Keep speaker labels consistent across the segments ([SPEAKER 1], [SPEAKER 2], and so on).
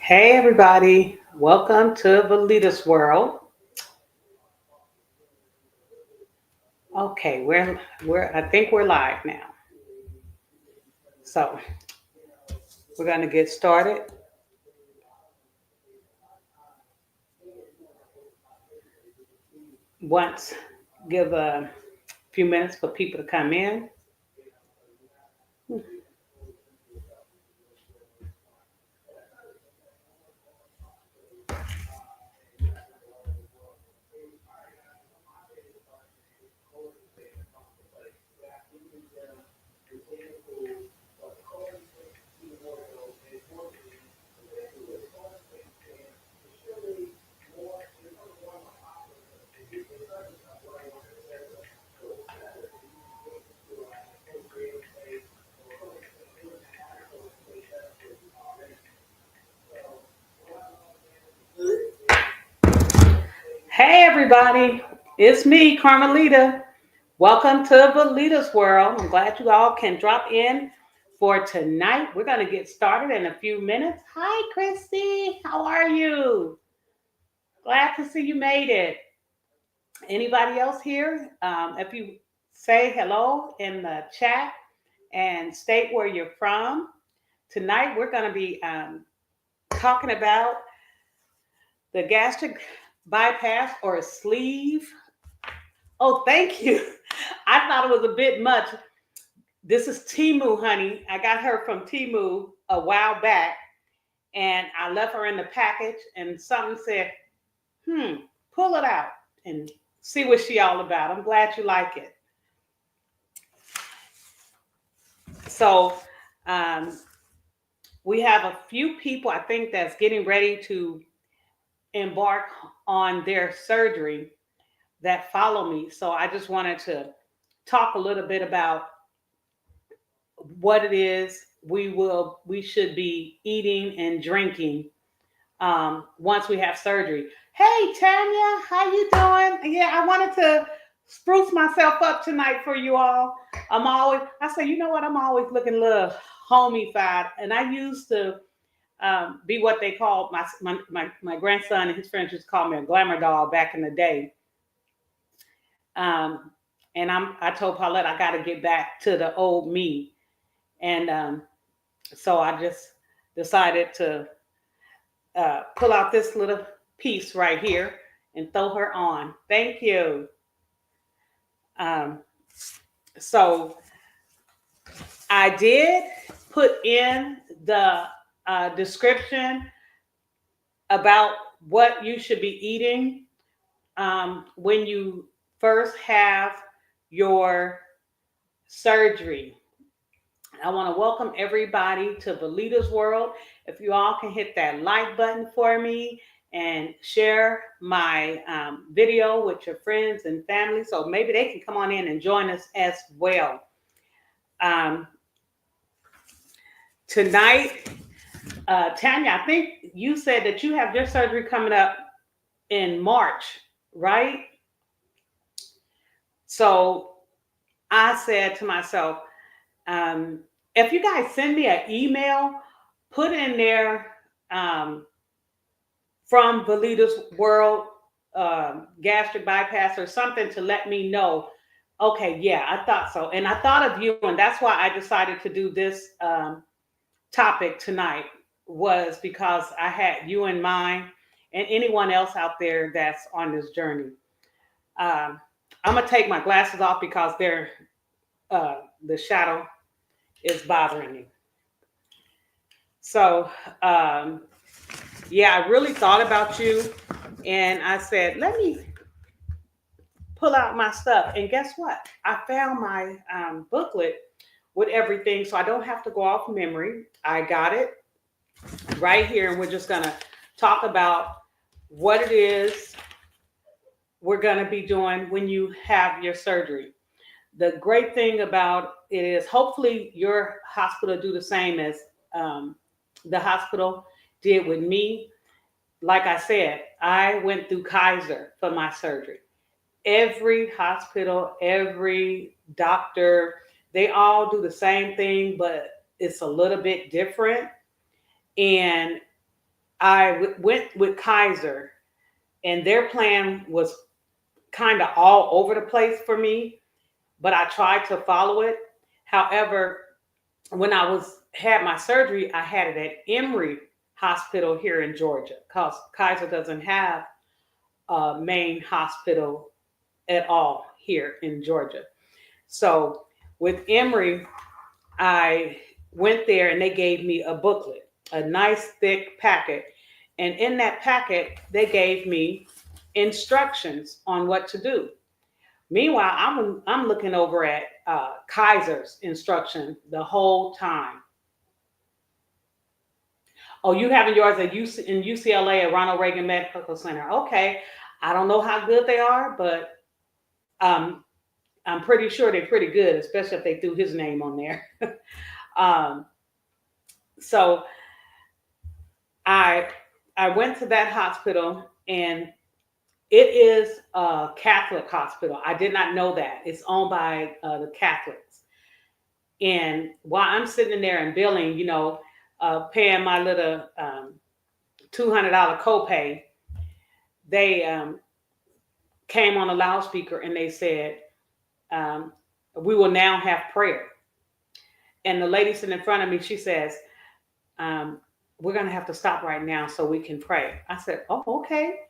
[SPEAKER 1] Hey everybody, welcome to Valita's World. Okay, we're I think we're live now. So we're gonna get started. Once give a few minutes for people to come in. Hey everybody, it's me, Carmelita. Welcome to Valita's World. I'm glad you all can drop in for tonight. We're gonna get started in a few minutes. Hi Christy, how are you? Glad to see you made it. Anybody else here? If you say hello in the chat and state where you're from. Tonight, we're going to be talking about the gastric bypass or sleeve. Oh, thank you. I thought it was a bit much. This is Timu, honey. I got her from Timu a while back, and I left her in the package, and something said, pull it out and see what she all about. I'm glad you like it. So we have a few people, I think, that's getting ready to embark on their surgery that follow me. So I just wanted to talk a little bit about what it is we should be eating and drinking once we have surgery. Hey Tanya, how you doing? Yeah, I wanted to spruce myself up tonight for you all. I say, you know what? I'm always looking a little homey-fied, and I used to be what they called my grandson and his friends used to call me a glamour doll back in the day. Um, and I told Paulette I got to get back to the old me, and so I just decided to pull out this little piece right here and throw her on. Thank you. Um, so I did put in the description about what you should be eating when you first have your surgery. I want to welcome everybody to Valita's World. If you all can hit that like button for me and share my video with your friends and family so maybe they can come on in and join us as well. Um, Tonight, Tanya, I think you said that you have your surgery coming up in March, right? So I said to myself, if you guys send me an email, put in there from Valita's World gastric bypass or something to let me know. Okay, yeah, I thought so. And I thought of you, and that's why I decided to do this topic tonight, was because I had you in mind and anyone else out there that's on this journey. Um, I'm going to take my glasses off because the shadow is bothering me. So, yeah, I really thought about you, and I said, let me pull out my stuff. And guess what? I found my booklet with everything, so I don't have to go off memory. I got it right here, and we're just going to talk about what it is we're going to be doing when you have your surgery. The great thing about it is hopefully your hospital do the same as the hospital did with me. Like I said, I went through Kaiser for my surgery. Every hospital, every doctor, they all do the same thing, but it's a little bit different. And went with Kaiser, and their plan was kind of all over the place for me, but I tried to follow it. However, when I was had my surgery, I had it at Emory Hospital here in Georgia, because Kaiser doesn't have a main hospital at all here in Georgia. So with Emory, I went there and they gave me a booklet, a nice thick packet. And in that packet, they gave me instructions on what to do. Meanwhile, I'm looking over at Kaiser's instruction the whole time. Oh, you having yours at in UCLA at Ronald Reagan Medical Center? Okay, I don't know how good they are, but um, I'm pretty sure they're pretty good, especially if they threw his name on there. um, so I I went to that hospital, and it is a Catholic hospital. I did not know that. It's owned by the Catholics. And while I'm sitting there and billing, paying my little $200 copay, they came on a loudspeaker and they said, um, "We will now have prayer." And the lady sitting in front of me, she says, "We're going to have to stop right now so we can pray." I said, "Oh, okay."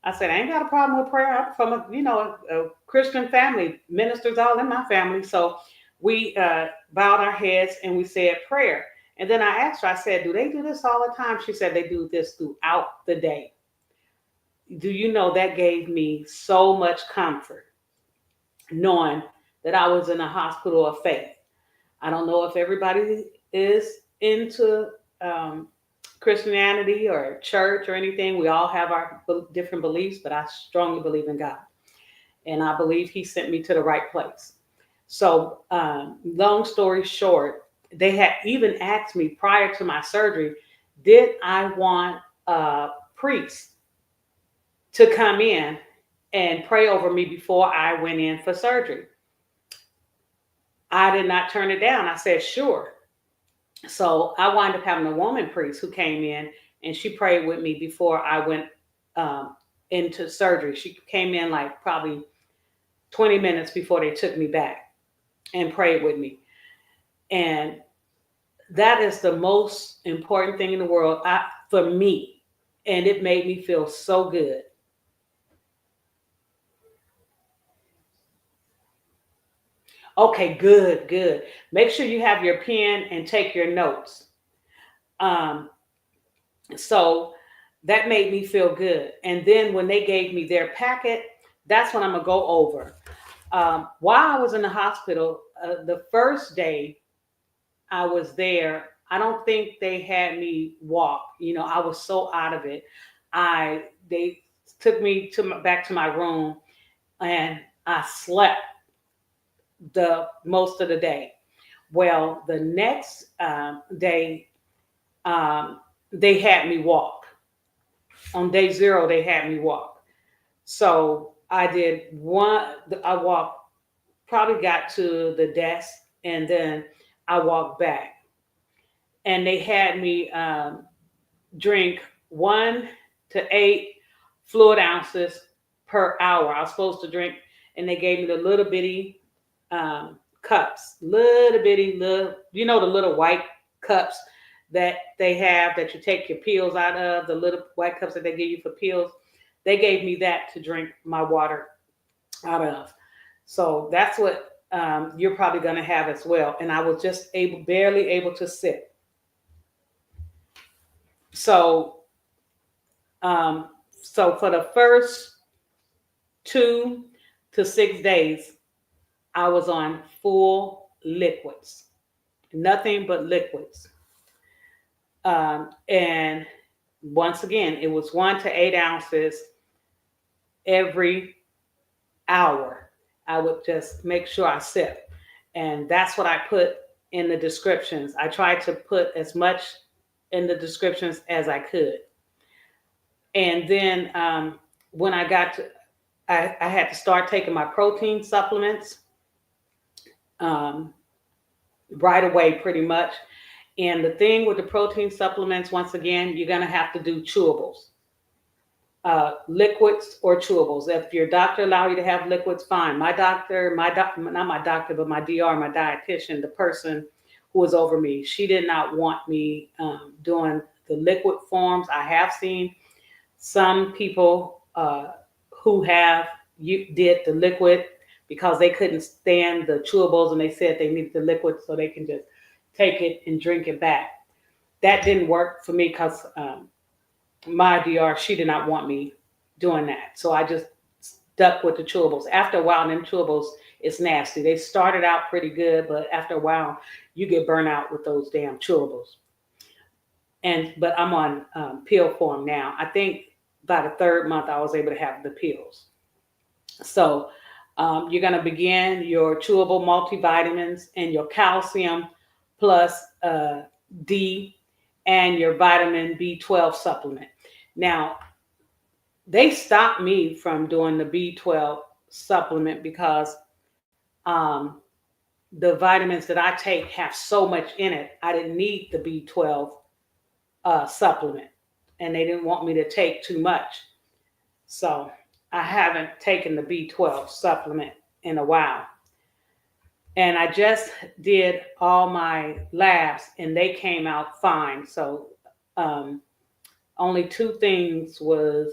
[SPEAKER 1] I said, "I ain't got a problem with prayer. I'm from a Christian family, ministers all in my family." So we bowed our heads and we said prayer. And then I asked her, I said, "Do they do this all the time?" She said, "They do this throughout the day." Do you know that gave me so much comfort, knowing that I was in a hospital of faith. I don't know if everybody is into Christianity or church or anything. We all have our different beliefs, but I strongly believe in God. And I believe He sent me to the right place. So, long story short, they had even asked me prior to my surgery, did I want a priest to come in and pray over me before I went in for surgery? I did not turn it down. I said, sure. So I wound up having a woman priest who came in and she prayed with me before I went into surgery. She came in like probably 20 minutes before they took me back and prayed with me. And that is the most important thing in the world for me. And it made me feel so good. Okay, good, good. Make sure you have your pen and take your notes. Um, so that made me feel good. And then when they gave me their packet, that's when I'm going to go over. While I was in the hospital, the first day I was there, I don't think they had me walk. I was so out of it. They took me back to my room, and I slept the most of the day. Well, the next day, they had me walk. On day 0, they had me walk. So I did one. I walked, probably got to the desk, and then I walked back. And they had me drink 1 to 8 fluid ounces per hour. I was supposed to drink, and they gave me the little bitty cups, little bitty, the little white cups that they have that you take your pills out of, the little white cups that they give you for pills. They gave me that to drink my water out of. So that's what you're probably going to have as well. And I was just barely able to sit. So, so for the first 2 to 6 days, I was on full liquids, nothing but liquids. And once again, it was 1 to 8 ounces every hour. I would just make sure I sip. And that's what I put in the descriptions. I tried to put as much in the descriptions as I could. And then when I got to, I had to start taking my protein supplements right away, pretty much. And the thing with the protein supplements, once again, you're going to have to do chewables, liquids or chewables. If your doctor allow you to have liquids, fine. My doctor, not my doctor, but my DR, my dietitian, the person who was over me, she did not want me doing the liquid forms. I have seen some people who have did the liquid because they couldn't stand the chewables, and they said they needed the liquid so they can just take it and drink it back. That didn't work for me because my DR, she did not want me doing that. So I just stuck with the chewables. After a while, them chewables, it's nasty. They started out pretty good, but after a while, you get burnt out with those damn chewables. But I'm on pill form now. I think by the third month, I was able to have the pills. So you're going to begin your chewable multivitamins and your calcium plus D and your vitamin B12 supplement. Now, they stopped me from doing the B12 supplement because the vitamins that I take have so much in it. I didn't need the B12 supplement, and they didn't want me to take too much. So I haven't taken the B12 supplement in a while. And I just did all my labs and they came out fine. So only two things was,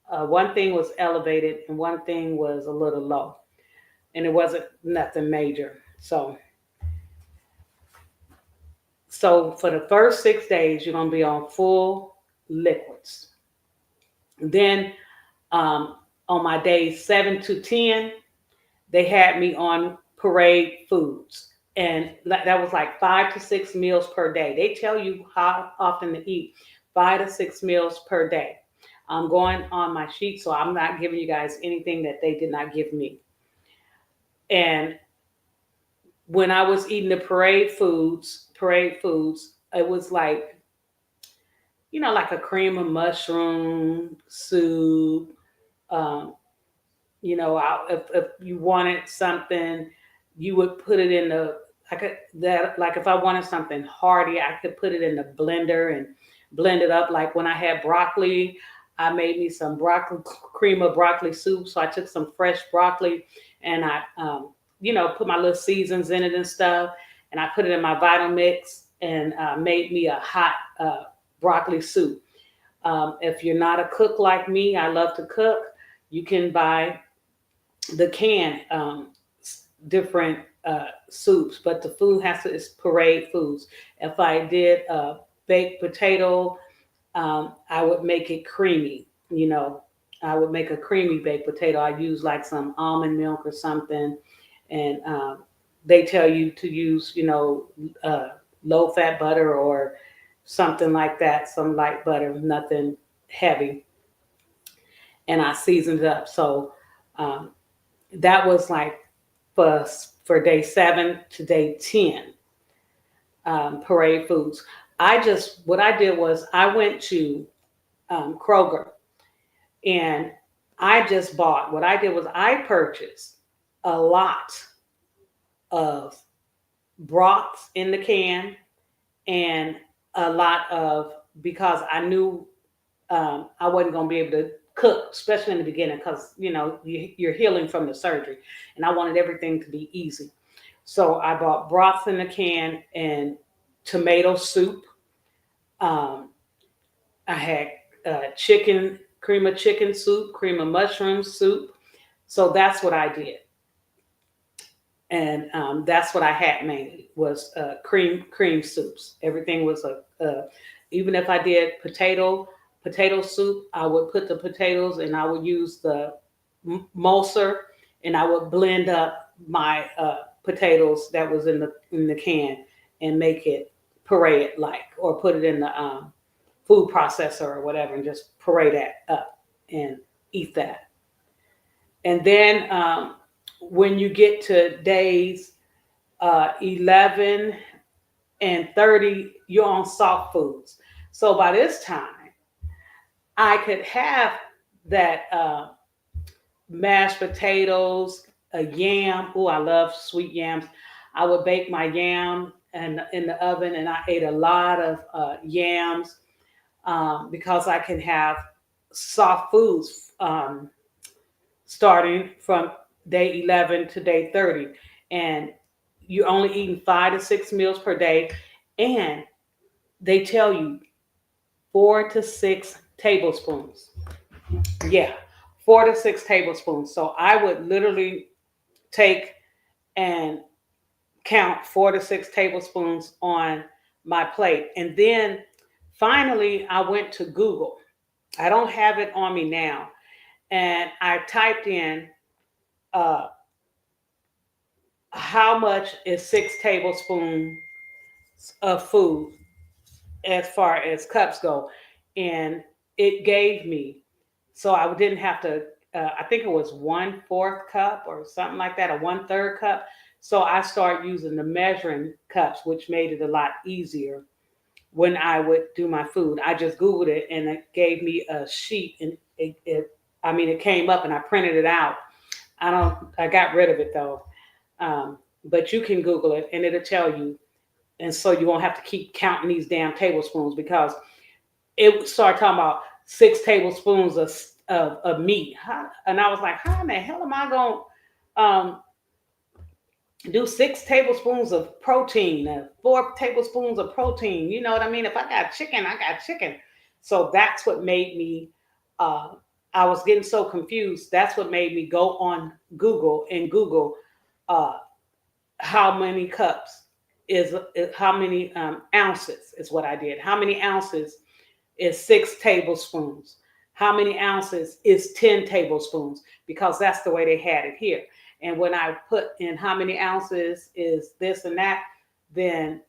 [SPEAKER 1] one thing was elevated and one thing was a little low. And it wasn't nothing major. So for the first 6 days, you're going to be on full liquids. Then on my days 7 to 10, they had me on parade foods. And that was like 5 to 6 meals per day. They tell you how often to eat, 5 to 6 meals per day. I'm going on my sheet, so I'm not giving you guys anything that they did not give me. And when I was eating the parade foods, it was like, like a cream of mushroom soup. If you wanted something, you would put it in like if I wanted something hearty, I could put it in the blender and blend it up. Like when I had broccoli, I made me some cream of broccoli soup. So I took some fresh broccoli and I, put my little seasons in it and stuff. And I put it in my Vitamix and made me a hot broccoli soup. If you're not a cook like me, I love to cook. You can buy the canned different soups, but the food is parade foods. If I did a baked potato, I would make it creamy. I would make a creamy baked potato. I use like some almond milk or something, and they tell you to use, low fat butter or something like that, some light butter, nothing heavy. And I seasoned it up. So that was like for day 7 to day 10, parade foods. What I did was I went to Kroger and what I did was I purchased a lot of broths in the can and a lot of, because I knew I wasn't going to be able to cook, especially in the beginning, because you're healing from the surgery, and I wanted everything to be easy. So I bought broth in a can and tomato soup. I had cream of chicken soup, cream of mushroom soup. So that's what I did, and that's what I had mainly was cream soups. Everything was even if I did potato soup, I would put the potatoes and I would use the mulser and I would blend up my potatoes that was in the can and make it parade like, or put it in the food processor or whatever and just parade that up and eat that. And then when you get to days 11 and 30, you're on soft foods. So by this time, I could have that mashed potatoes, a yam. Oh, I love sweet yams. I would bake my yam and in the oven, and I ate a lot of yams because I can have soft foods starting from day 11 to day 30. And you're only eating 5 to 6 meals per day. And they tell you 4 to 6 tablespoons. Yeah, 4 to 6 tablespoons. So I would literally take and count 4 to 6 tablespoons on my plate. And then finally, I went to Google. I don't have it on me now. And I typed in uh, how much is 6 tablespoons of food as far as cups go. And it gave me, so I didn't have to, I think it was 1/4 cup or something like that, or 1/3 cup. So I started using the measuring cups, which made it a lot easier when I would do my food. I just Googled it and it gave me a sheet, and I mean, it came up and I printed it out. I got rid of it though. But you can Google it and it'll tell you. And so you won't have to keep counting these damn tablespoons, because it started talking about 6 tablespoons of meat. And I was like, how in the hell am I going to do 6 tablespoons of protein, 4 tablespoons of protein? You know what I mean? If I got chicken, I got chicken. So that's what made me, uh, I was getting so confused. That's what made me go on Google and Google uh, how many cups is how many ounces is what I did. How many ounces is 6 tablespoons? How many ounces is 10 tablespoons? Because that's the way they had it here. And when I put in how many ounces is this and that, then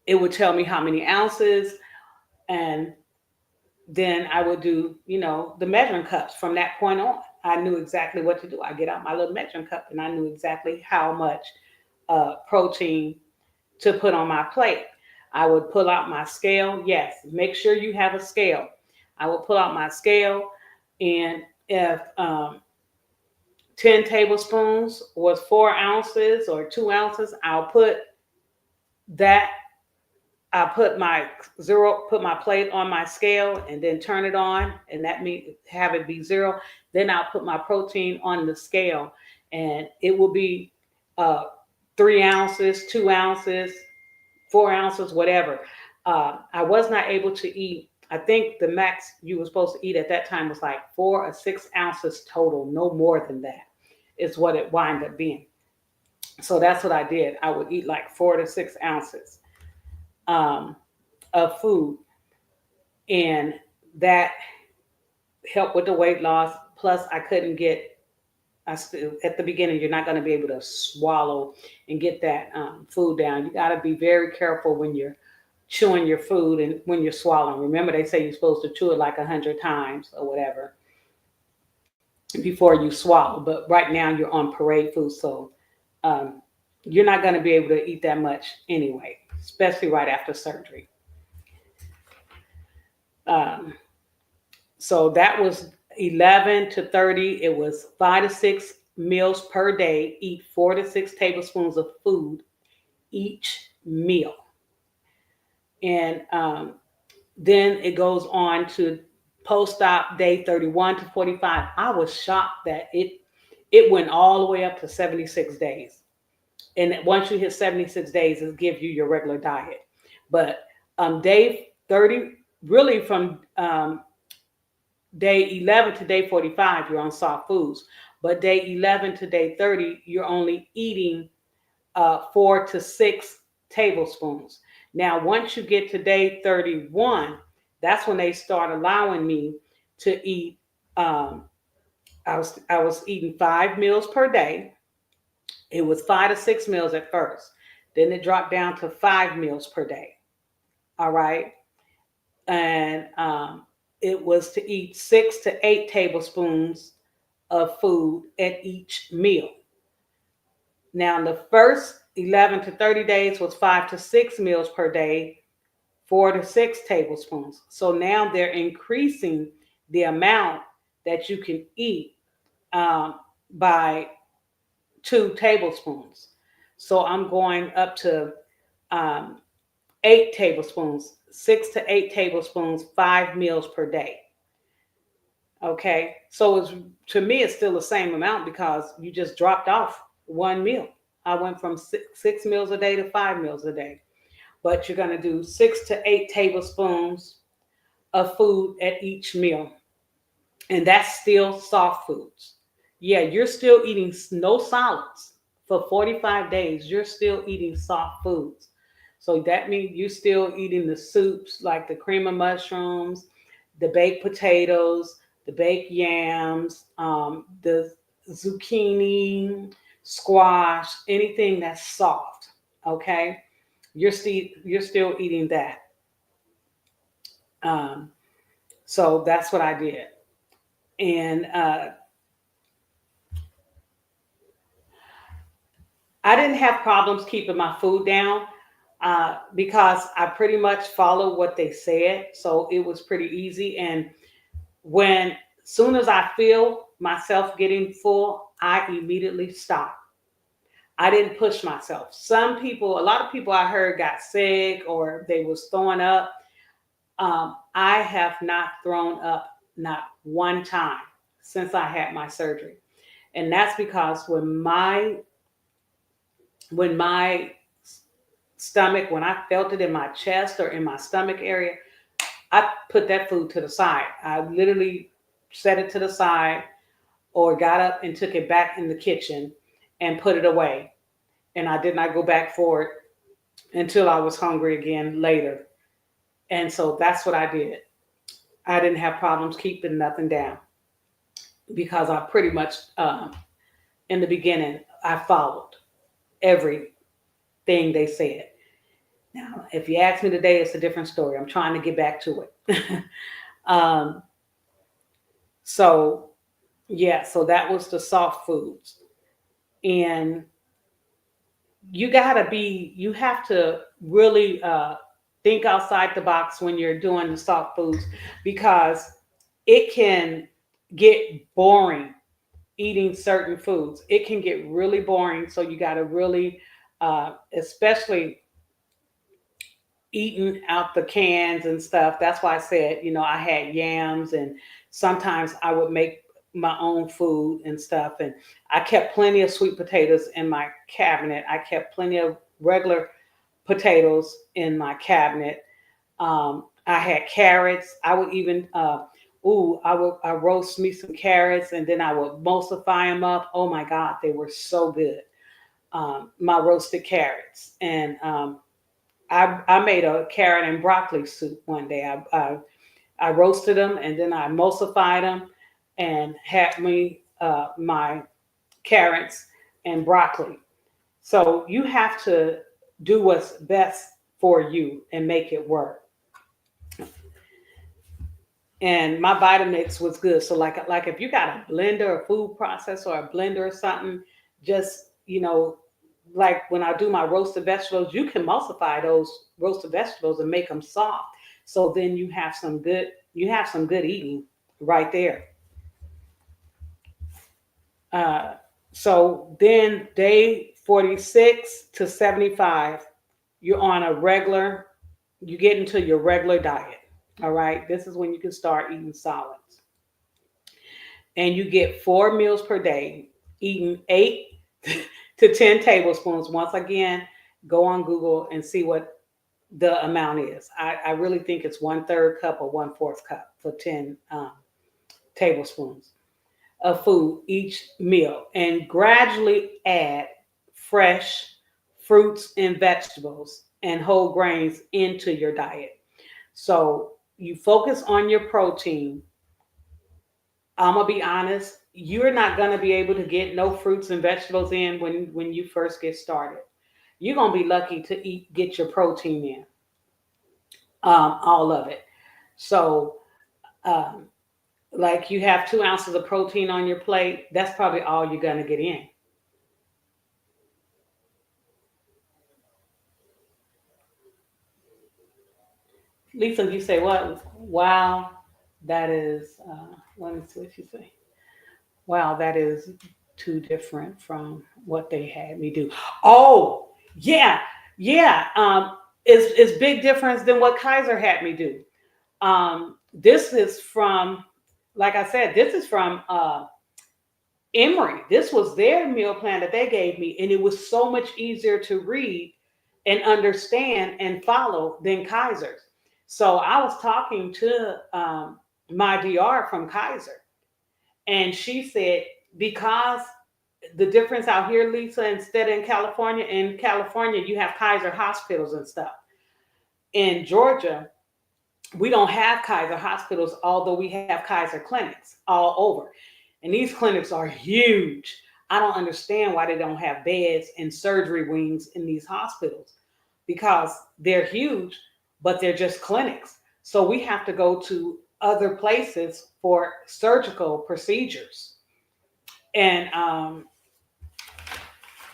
[SPEAKER 1] it would tell me how many ounces. And then I would do, the measuring cups from that point on. I knew exactly what to do. I get out my little measuring cup and I knew exactly how much protein to put on my plate. I would pull out my scale. Yes, make sure you have a scale. I would pull out my scale, and if 10 tablespoons was 4 ounces or 2 ounces, that. I put my plate on my scale and then turn it on, and that means have it be 0. Then I'll put my protein on the scale, and it will be uh, 3 ounces, 2 ounces, 4 ounces, whatever. I was not able to eat. I think the max you were supposed to eat at that time was like 4 or 6 ounces total, no more than that, is what it wound up being. So that's what I did. I would eat like 4 to 6 ounces um, of food, and that helped with the weight loss. Plus, I couldn't get. At the beginning, you're not going to be able to swallow and get that food down. You got to be very careful when you're chewing your food and when you're swallowing. Remember, they say you're supposed to chew it like 100 times or whatever before you swallow. But right now, you're on parade food, so um, you're not going to be able to eat that much anyway, especially right after surgery. Um, so that was 11 to 30. It was 5 to 6 meals per day. Eat 4 to 6 tablespoons of food each meal. And then it goes on to post-op day 31 to 45. I was shocked that it went all the way up to 76 days. And once you hit 76 days, it gives you your regular diet. But day 30, really from day 11 to day 45, you're on soft foods. But day 11 to day 30, you're only eating 4 to 6 tablespoons. Now, once you get to day 31, that's when they start allowing me to eat. Um, I was eating 5 meals per day. It was 5 to 6 meals at first. Then it dropped down to 5 meals per day. All right. And it was to eat 6 to 8 tablespoons of food at each meal. Now, the first 11 to 30 days was 5 to 6 meals per day, 4 to 6 tablespoons. So now they're increasing the amount that you can eat by 2 tablespoons. So I'm going up to um, 8 tablespoons, 6 to 8 tablespoons, 5 meals per day. Okay. So it's, to me, it's still the same amount because you just dropped off one meal. I went from six meals a day to 5 meals a day. But you're going to do 6 to 8 tablespoons of food at each meal. And that's still soft foods. Yeah, you're still eating no solids for 45 days. You're still eating soft foods. So that means you're still eating the soups like the cream of mushrooms, the baked potatoes, the baked yams, the zucchini, squash, anything that's soft. Okay, you're still eating that. Um, so that's what I did, and I didn't have problems keeping my food down because I pretty much followed what they said. So it was pretty easy. And when soon as I feel myself getting full, I immediately stop. I didn't push myself. Some people, a lot of people I heard got sick or they was throwing up. I have not thrown up not one time since I had my surgery. And that's because when my stomach, when I felt it in my chest or in my stomach area, I put that food to the side. I literally set it to the side or got up and took it back in the kitchen and put it away. And I did not go back for it until I was hungry again later. And so that's what I did. I didn't have problems keeping nothing down because I pretty much, in the beginning, I followed everything they said. Now, if you ask me today, it's a different story. I'm trying to get back to it. um, so, yeah, so that was the soft foods. And you have to really think outside the box when you're doing the soft foods because it can get boring eating certain foods. It can get really boring. So you got to really, especially eating out the cans and stuff. That's why I said, I had yams and sometimes I would make my own food and stuff. And I kept plenty of sweet potatoes in my cabinet. I kept plenty of regular potatoes in my cabinet. I had carrots. I would even, I roast me some carrots and then I would emulsify them up. Oh my God, they were so good. My roasted carrots. And I made a carrot and broccoli soup one day. I roasted them and then I emulsified them and had me my carrots and broccoli. So you have to do what's best for you and make it work. And my Vitamix was good. So like if you got a blender, a food processor, or a blender or something, just like when I do my roasted vegetables, you can emulsify those roasted vegetables and make them soft. So then you have some good eating right there. Uh, so then day 46 to 75, you're on a regular, you get into your regular diet. All right. This is when you can start eating solids. And you get 4 meals per day, eating 8 to 10 tablespoons. Once again, go on Google and see what the amount is. I really think it's 1/3 cup or 1/4 cup for 10 tablespoons of food each meal, and gradually add fresh fruits and vegetables and whole grains into your diet. So you focus on your protein. I'm gonna be honest, you're not gonna be able to get no fruits and vegetables in when you first get started. You're gonna be lucky to get your protein in, all of it. So, um, like you have 2 ounces of protein on your plate, that's probably all you're gonna get in. Lisa, you say what? Wow, that is. Let me see what you say. Wow, that is. too different from what they had me do. Oh, yeah, yeah. It's big difference than what Kaiser had me do. This is from, like I said, this is from Emory. This was their meal plan that they gave me, and it was so much easier to read and understand and follow than Kaiser's. So I was talking to my DR from Kaiser, and she said, because the difference out here, Lisa, instead in California, you have Kaiser hospitals and stuff. In Georgia, we don't have Kaiser hospitals, although we have Kaiser clinics all over. And these clinics are huge. I don't understand why they don't have beds and surgery wings in these hospitals because they're huge, but they're just clinics. So we have to go to other places for surgical procedures. And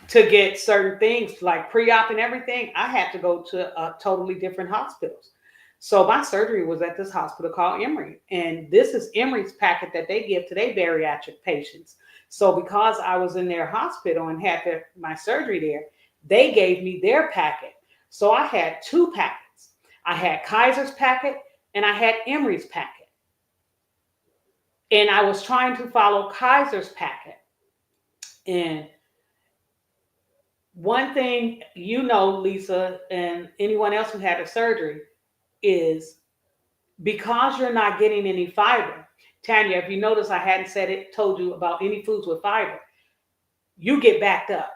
[SPEAKER 1] to get certain things like pre-op and everything, I had to go to totally different hospitals. So my surgery was at this hospital called Emory. And this is Emory's packet that they give to their bariatric patients. So because I was in their hospital and had my surgery there, they gave me their packet. So I had two packets. I had Kaiser's packet and I had Emory's packet. And I was trying to follow Kaiser's packet. And one thing you know, Lisa, and anyone else who had a surgery, is because you're not getting any fiber. Tanya, if you notice, I hadn't told you about any foods with fiber. You get backed up.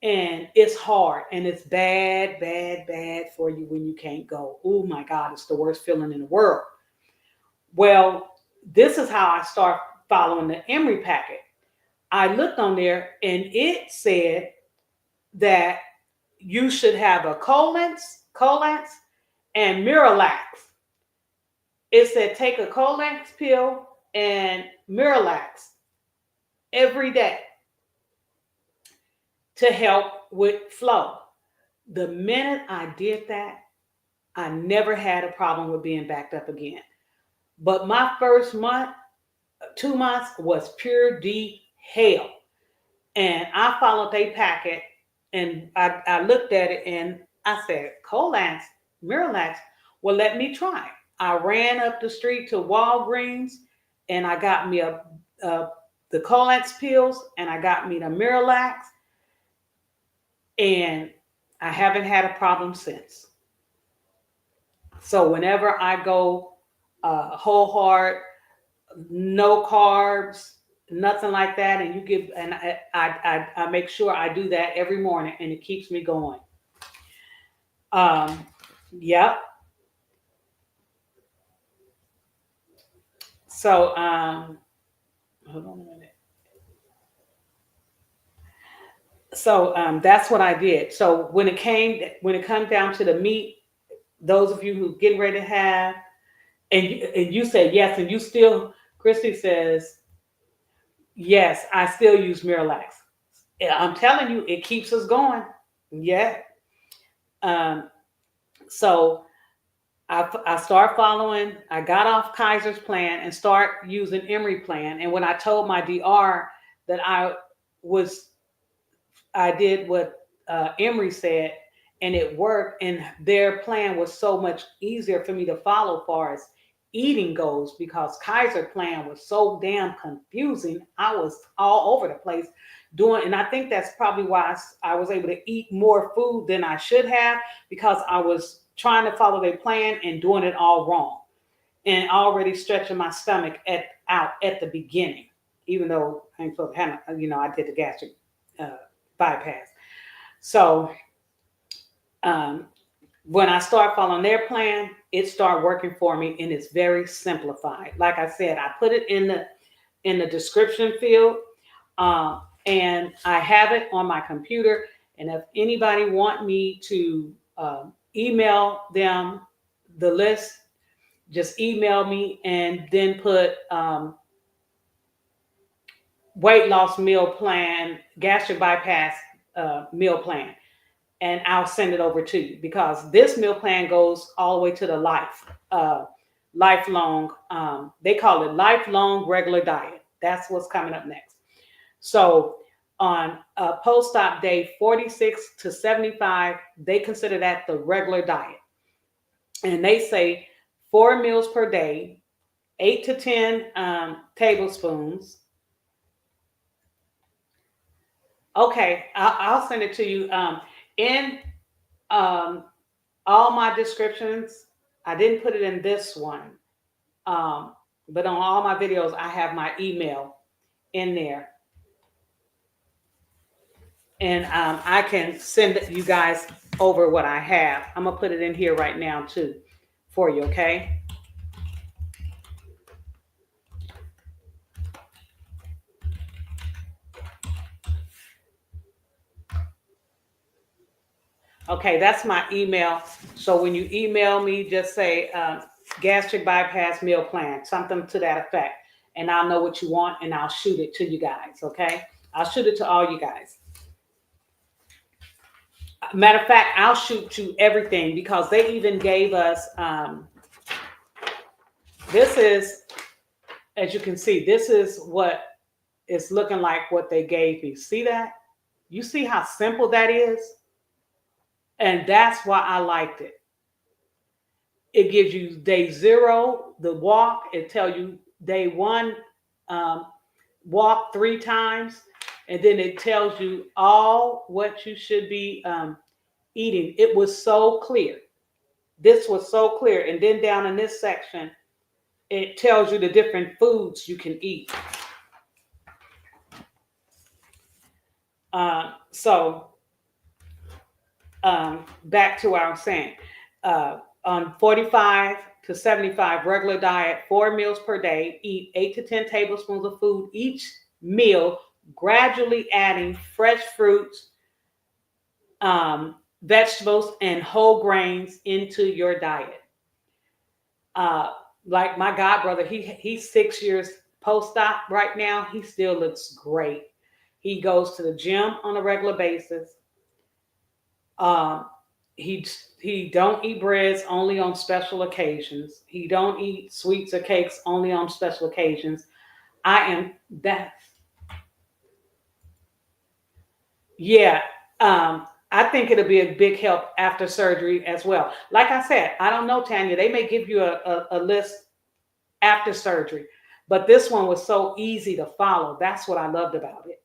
[SPEAKER 1] And it's hard and it's bad, bad, bad for you when you can't go. Oh my God, it's the worst feeling in the world. Well, this is how I start following the Emory packet. I looked on there and it said that you should have a Colance and Miralax. It said take a Colance pill and Miralax every day to help with flow. The minute I did that, I never had a problem with being backed up again. But my first month, 2 months was pure D hell. And I followed their packet and I looked at it and I said, Colance, Miralax, well, let me try. I ran up the street to Walgreens and I got me the Colance pills and I got me the Miralax. And I haven't had a problem since. So whenever I go whole heart, no carbs, nothing like that, and I make sure I do that every morning, and it keeps me going. Yep. So hold on a minute. So that's what I did. So when it comes down to the meat, those of you who getting ready to have, and you said yes, and you still, Christy says, yes, I still use Miralax. I'm telling you, it keeps us going. Yeah. So I start following, I got off Kaiser's plan and start using Emory plan. And when I told my DR that I did what Emory said, and it worked, and their plan was so much easier for me to follow as far as eating goes, because Kaiser plan was so damn confusing. I was all over the place doing, and I think that's probably why I was able to eat more food than I should have, because I was trying to follow their plan and doing it all wrong, and already stretching my stomach out at the beginning, even though I ain't supposed to have, I did the gastric bypass. So when I start following their plan, it started working for me, and it's very simplified. Like I said, I put it in the description field, and I have it on my computer. And if anybody want me to email them the list, just email me and then put weight loss meal plan, gastric bypass meal plan, and I'll send it over to you, because this meal plan goes all the way to the lifelong, they call it lifelong regular diet. That's what's coming up next. So on post-op day 46 to 75, they consider that the regular diet. And they say 4 meals per day, 8 to 10 tablespoons. Okay, I'll send it to you. In um, all my descriptions, I didn't put it in this one, um, but on all my videos, I have my email in there. And I can send you guys over what I have. I'm going to put it in here right now, too, for you, okay? Okay, that's my email. So when you email me, just say gastric bypass meal plan, something to that effect. And I'll know what you want and I'll shoot it to you guys, okay? I'll shoot it to all you guys. Matter of fact, I'll shoot you everything because they even gave us, this is, as you can see, this is what it's looking like what they gave me. See that? You see how simple that is? And that's why I liked it. It gives you day 0, the walk. It tells you day 1, um, walk 3 times. And then it tells you all what you should be eating. It was so clear. This was so clear. And then down in this section, it tells you the different foods you can eat. So back to what I was saying. On 45 to 75 regular diet, 4 meals per day, eat 8 to 10 tablespoons of food each meal, gradually adding fresh fruits, vegetables, and whole grains into your diet. Like my god brother, he's 6 years post-op right now. He still looks great. He goes to the gym on a regular basis. He don't eat breads, only on special occasions. He don't eat sweets or cakes, only on special occasions. I am that. Yeah. I think it'll be a big help after surgery as well. Like I said, I don't know, Tanya. They may give you a list after surgery, but this one was so easy to follow. That's what I loved about it.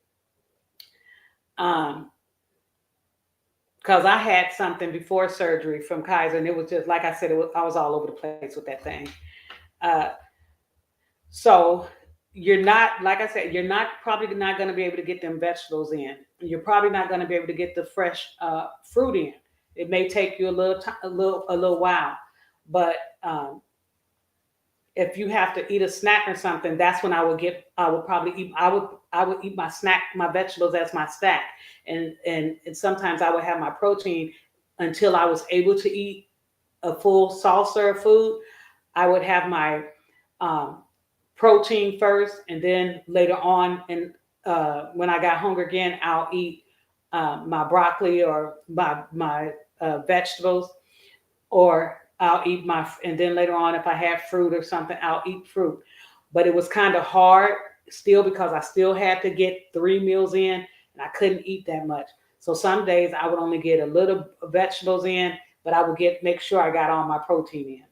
[SPEAKER 1] Because I had something before surgery from Kaiser, and it was just like I said, I was all over the place with that thing. Uh, so you're not, like I said, you're not probably not going to be able to get them vegetables in. You're probably not going to be able to get the fresh fruit in. It may take you a little while, but if you have to eat a snack or something, that's when I would probably eat. I would eat my snack, my vegetables as my snack, and sometimes I would have my protein until I was able to eat a full saucer of food. I would have my protein first, and then later on, and when I got hungry again, I'll eat my broccoli or my vegetables, or I'll eat and then later on, if I have fruit or something, I'll eat fruit. But it was kind of hard still because I still had to get 3 meals in, and I couldn't eat that much. So some days I would only get a little vegetables in, but I would make sure I got all my protein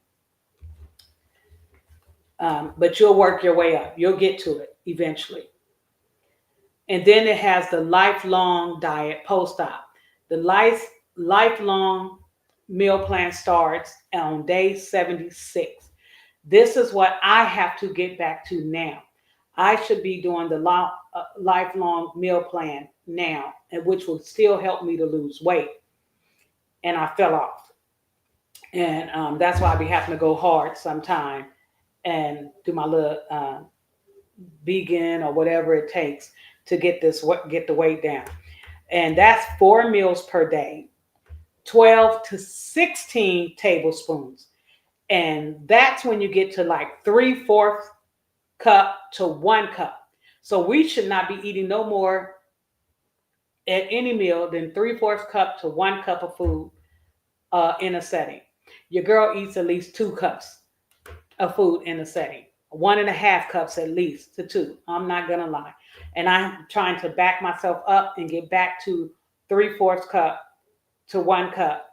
[SPEAKER 1] in. But you'll work your way up. You'll get to it eventually. And then it has the lifelong diet post-op. The lifelong meal plan starts on day 76. This is what I have to get back to now. I should be doing the lifelong meal plan now, and which will still help me to lose weight. And I fell off. And that's why I be having to go hard sometime and do my little vegan or whatever it takes to get the weight down. And that's 4 meals per day, 12 to 16 tablespoons. And that's when you get to like 3/4 cup to 1 cup. So we should not be eating no more at any meal than 3/4 cup to 1 cup of food in a setting. Your girl eats at least 2 cups of food in a setting. 1.5 cups at least to 2. I'm not going to lie. And I'm trying to back myself up and get back to 3/4 cup to 1 cup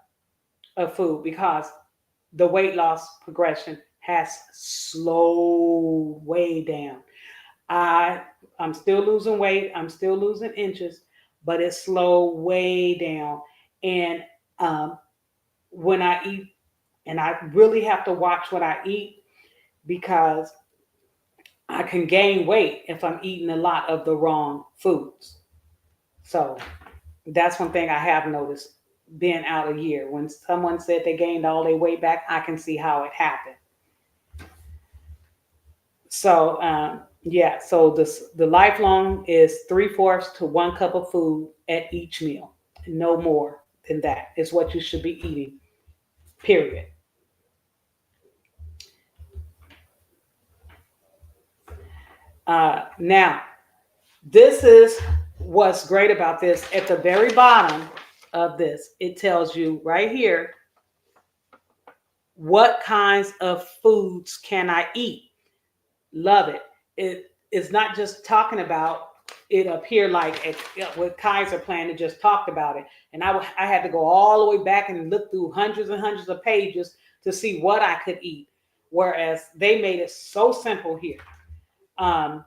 [SPEAKER 1] of food because the weight loss progression has slowed way down. I I'm still losing weight. I'm still losing inches, but it's slowed way down. And um, when I eat, and I really have to watch what I eat because I can gain weight if I'm eating a lot of the wrong foods. So that's one thing I have noticed being out a year. When someone said they gained all their weight back, I can see how it happened. So yeah, so the lifelong is 3/4 to 1 cup of food at each meal. No more than that is what you should be eating. Period. Now, this is what's great about this. At the very bottom of this, it tells you right here what kinds of foods can I eat. Love it. It is not just talking about it up here like with Kaiser plan. It just talked about it, and I had to go all the way back and look through hundreds and hundreds of pages to see what I could eat. Whereas they made it so simple here. Um,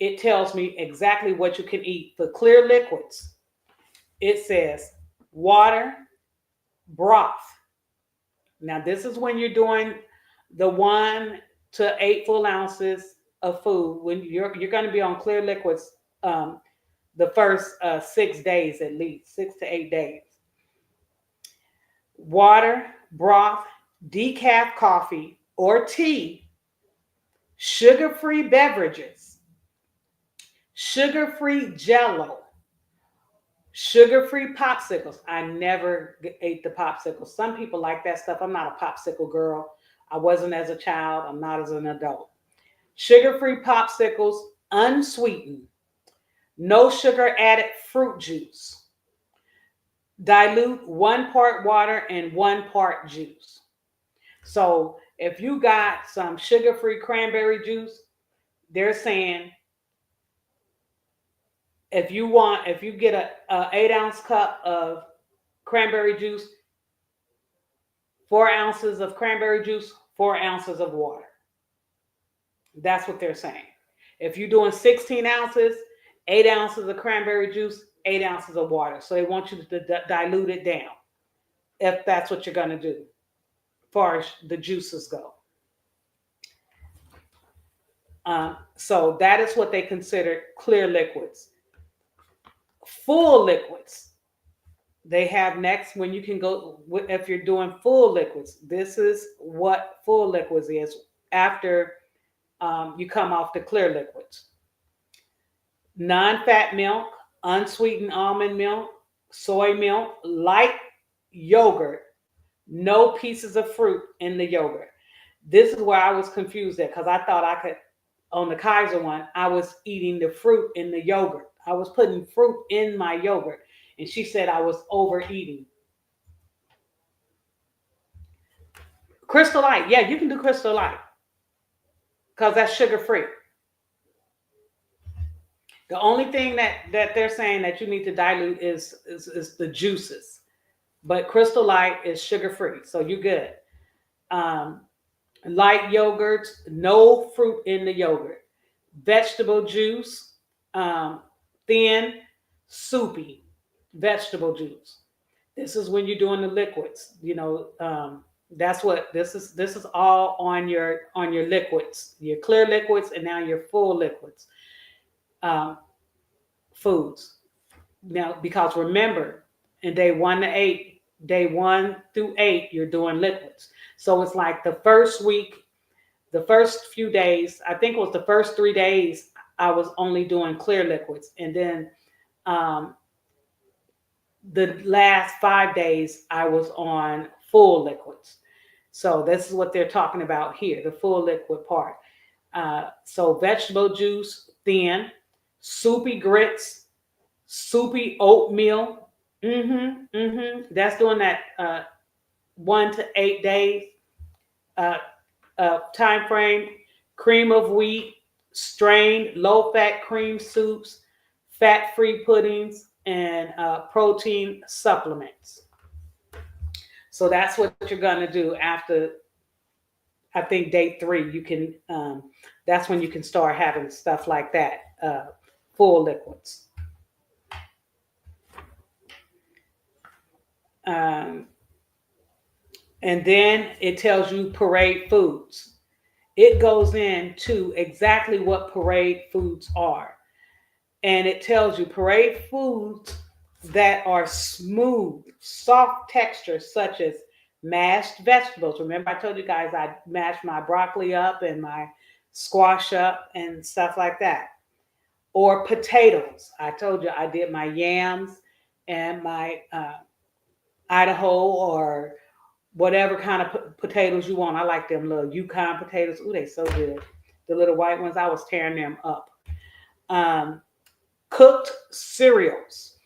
[SPEAKER 1] it tells me exactly what you can eat. For clear liquids, it says water, broth. Now, this is when you're doing the 1 to 8 full ounces of food. When you're going to be on clear liquids, the first 6 days at least, 6 to 8 days. Water, broth, decaf coffee or tea, sugar-free beverages, sugar-free jello, sugar-free popsicles. I never ate the popsicles. Some people like that stuff. I'm not a popsicle girl. I wasn't as a child. I'm not as an adult. Sugar-free popsicles, unsweetened, no sugar added fruit juice. Dilute 1 part water and 1 part juice. So if you got some sugar-free cranberry juice, they're saying if you get a 8 ounce cup of cranberry juice, 4 ounces of cranberry juice, 4 ounces of water. That's what they're saying. If you're doing 16 ounces, 8 ounces of cranberry juice, 8 ounces of water. So they want you to dilute it down if that's what you're going to do, as far as the juices go. So that is what they consider clear liquids. Full liquids, they have next when you can go, if you're doing full liquids, this is what full liquids is after you come off the clear liquids. Non-fat milk, unsweetened almond milk, soy milk, light yogurt, no pieces of fruit in the yogurt. This is where I was confused at because I thought I could, on the Kaiser one, I was eating the fruit in the yogurt. I was putting fruit in my yogurt. And she said I was overeating. Crystal Light. Yeah, you can do Crystal Light because that's sugar-free. The only thing that they're saying that you need to dilute is the juices. But Crystal Light is sugar-free, so you're good. Light yogurt, no fruit in the yogurt. Vegetable juice, thin, soupy vegetable juice. This is when you're doing the liquids. That's what this is. This is all on your liquids, your clear liquids, and now your full liquids. Foods. Now, because remember, in day 1 through 8, you're doing liquids. So it's like the first week, the first few days, I think it was the first 3 days, I was only doing clear liquids. And then the last 5 days, I was on full liquids. So this is what they're talking about here, the full liquid part. So vegetable juice, thin, soupy grits, soupy oatmeal. That's doing that 1 to 8 days time frame. Cream of wheat, strained low-fat cream soups, fat-free puddings, and protein supplements. So that's what you're gonna do after, I think, day 3. You can that's when you can start having stuff like that, full liquids. Um, and then it tells you parade foods. It goes into exactly what parade foods are. And it tells you parade foods that are smooth, soft texture, such as mashed vegetables. Remember, I told you guys I mashed my broccoli up and my squash up and stuff like that. Or potatoes. I told you I did my yams and my Idaho or whatever kind of potatoes you want. I like them little Yukon potatoes. Ooh, they so good. The little white ones, I was tearing them up. Um, Cooked cereals.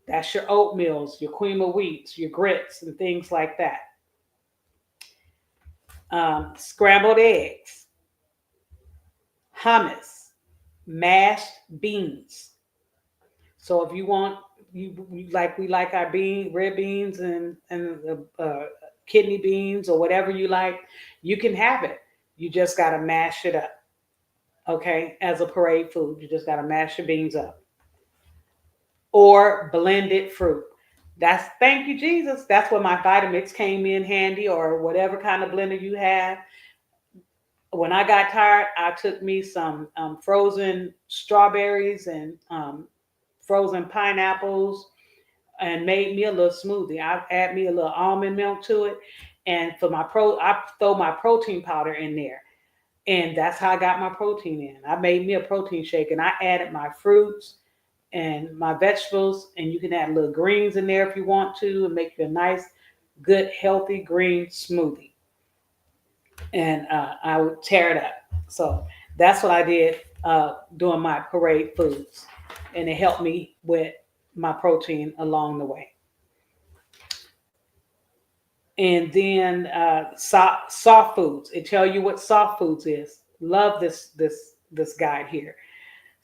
[SPEAKER 1] That's your oatmeals, your cream of wheats, your grits, and things like that. Scrambled eggs, hummus, mashed beans. So if you want, you like we like our red beans and kidney beans or whatever you like, you can have it. You just gotta mash it up. Okay, as a parade food, you just gotta mash your beans up. Or blended fruit. That's, thank you, Jesus. That's where my Vitamix came in handy, or whatever kind of blender you have. When I got tired, I took me some frozen strawberries and frozen pineapples and made me a little smoothie. I add me a little almond milk to it, and for my I throw my protein powder in there, and that's how I got my protein in. I made me a protein shake, and I added my fruits and my vegetables, and you can add little greens in there if you want to, and make you a nice, good, healthy green smoothie. And I would tear it up. So that's what I did doing my parade foods, and it helped me with my protein along the way. And then soft foods. It tell you what soft foods is. Love this guide here.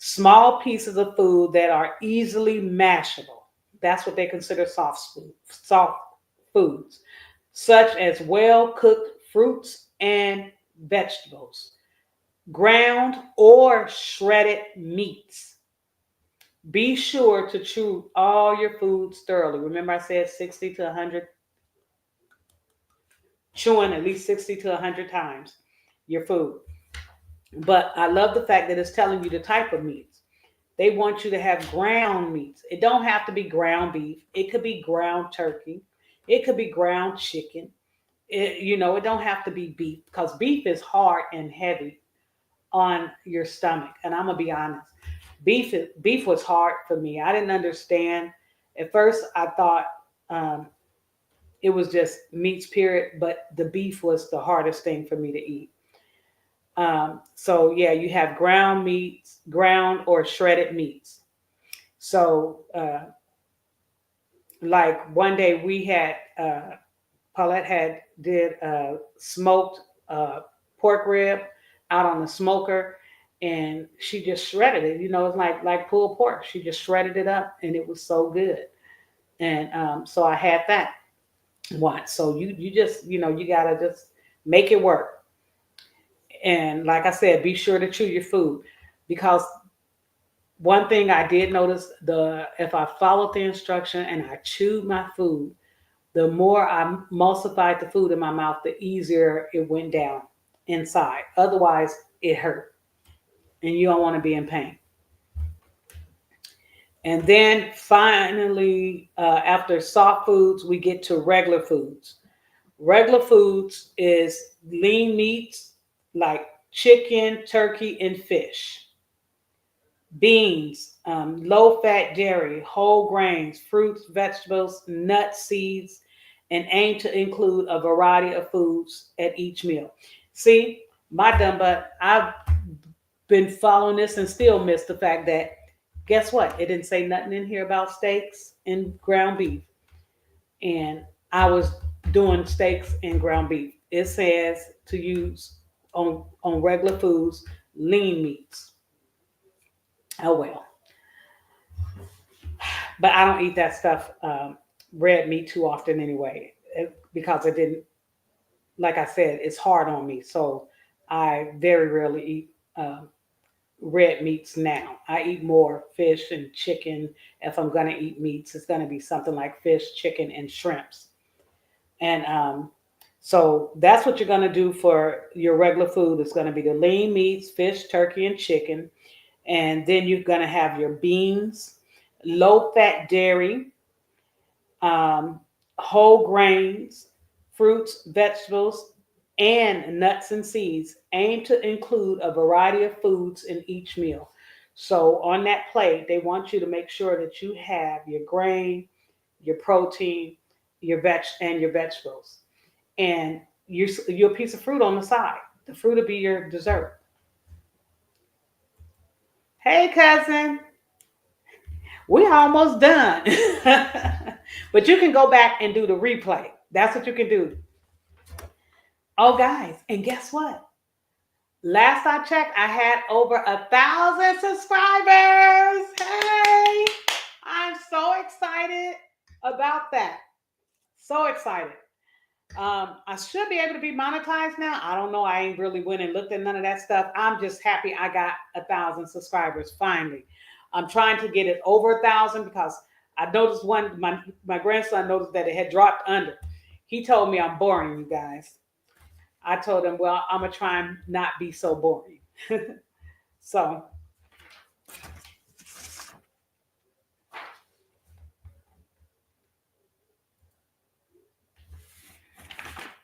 [SPEAKER 1] Small pieces of food that are easily mashable. That's what they consider soft foods, such as well cooked fruits and vegetables, ground or shredded meats. Be sure to chew all your foods thoroughly. Remember, I said 60 to 100, chewing at least 60 to 100 times your food. But I love the fact that it's telling you the type of meats. They want you to have ground meats. It don't have to be ground beef. It could be ground turkey. It could be ground chicken. It don't have to be beef, because beef is hard and heavy on your stomach. And I'm gonna be honest, beef was hard for me. I didn't understand. At first, I thought it was just meats, period. But the beef was the hardest thing for me to eat. So yeah, you have ground meats, ground or shredded meats. So like one day we had Paulette had did smoked pork rib out on the smoker, and she just shredded it. It's like pulled pork. She just shredded it up, and it was so good. And so I had that once. So you just you gotta just make it work. And like I said, be sure to chew your food, because one thing I did notice, the if I followed the instruction and I chewed my food, the more I emulsified the food in my mouth, the easier it went down inside. Otherwise, it hurt, and you don't want to be in pain. And then finally, after soft foods, we get to regular foods. Regular foods is lean meats like chicken, turkey, and fish. Beans, low fat dairy, whole grains, fruits, vegetables, nuts, seeds, and aim to include a variety of foods at each meal. See, my dumb butt, I've been following this and still miss the fact that, guess what? It didn't say nothing in here about steaks and ground beef. And I was doing steaks and ground beef. It says to use on regular foods lean meats. Oh well. But I don't eat that stuff, red meat too often anyway, because it didn't, like I said, it's hard on me. So I very rarely eat red meats now. I eat more fish and chicken. If I'm going to eat meats, it's going to be something like fish, chicken, and shrimps. And so that's what you're going to do for your regular food. It's going to be the lean meats, fish, turkey, and chicken. And then you're going to have your beans, low fat dairy, um, whole grains, fruits, vegetables, and nuts and seeds. Aim to include a variety of foods in each meal. So on that plate, they want you to make sure that you have your grain, your protein, your vegetables, and your piece of fruit on the side. The fruit will be your dessert. Hey, cousin, we almost done. But you can go back and do the replay. That's what you can do. Oh, guys, and guess what? Last I checked, I had over 1,000 subscribers. Hey, I'm so excited about that. So excited. I should be able to be monetized now. I don't know. I ain't really went and looked at none of that stuff. I'm just happy I got 1,000 subscribers finally. I'm trying to get it over 1,000 because I noticed my grandson noticed that it had dropped under. He told me I'm boring, you guys. I told him, well, I'm gonna try and not be so boring. So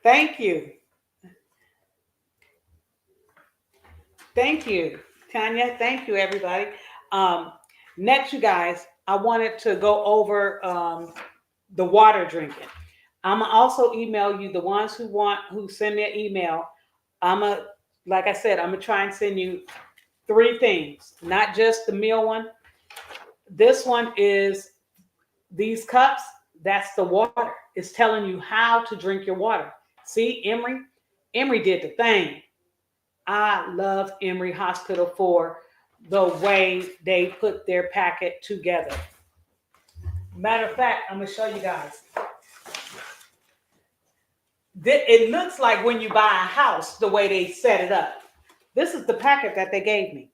[SPEAKER 1] thank you. Thank you, Tanya. Thank you, everybody. Um, Next, you guys, I wanted to go over the water drinking. I'm gonna also email you the ones who send me an email. I'm a Like I said, I'm gonna try and send you three things, not just the meal one. This one is these cups. That's the water. It's telling you how to drink your water. See, Emory did the thing. I love Emory Hospital for the way they put their packet together. Matter of fact, I'm gonna show you guys. It looks like when you buy a house, the way they set it up. This is the packet that they gave me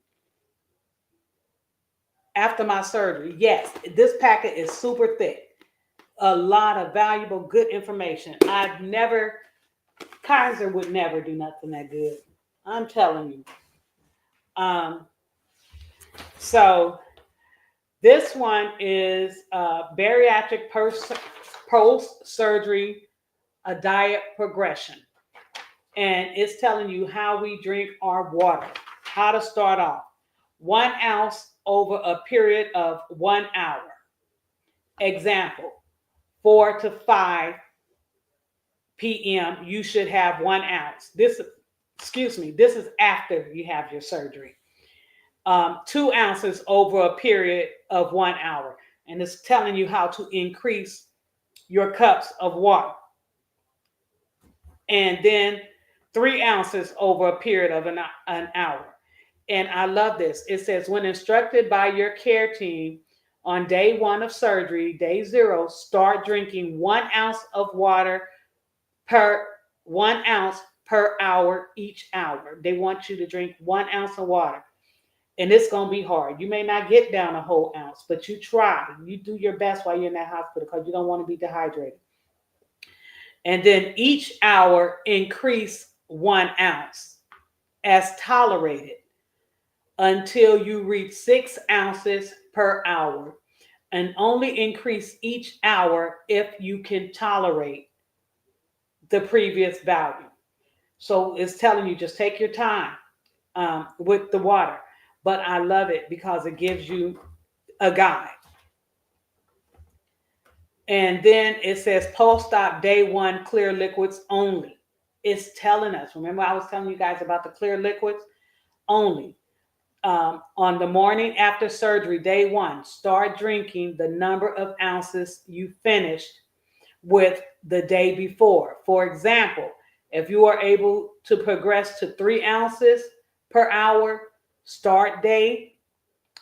[SPEAKER 1] after my surgery. Yes, this packet is super thick. A lot of valuable, good information. Kaiser would never do nothing that good. I'm telling you. Um, so this one is bariatric post-surgery, a diet progression. And it's telling you how we drink our water, how to start off. 1 ounce over a period of 1 hour. Example, 4 to 5 p.m., you should have 1 ounce. This is after you have your surgery. 2 ounces over a period of 1 hour. And it's telling you how to increase your cups of water. And then 3 ounces over a period of an hour. And I love this. It says, when instructed by your care team on day 1 of surgery, day 0, start drinking 1 ounce of water per 1 ounce per hour each hour. They want you to drink 1 ounce of water. And it's going to be hard. You may not get down a whole ounce, but you try. You do your best while you're in that hospital because you don't want to be dehydrated. And then each hour increase 1 ounce as tolerated until you reach 6 ounces per hour, and only increase each hour if you can tolerate the previous value. So it's telling you just take your time with the water. But I love it because it gives you a guide. And then it says post-op day 1 clear liquids only. It's telling us. Remember I was telling you guys about the clear liquids? Only. On the morning after surgery, day 1, start drinking the number of ounces you finished with the day before. For example, if you are able to progress to 3 ounces per hour, start day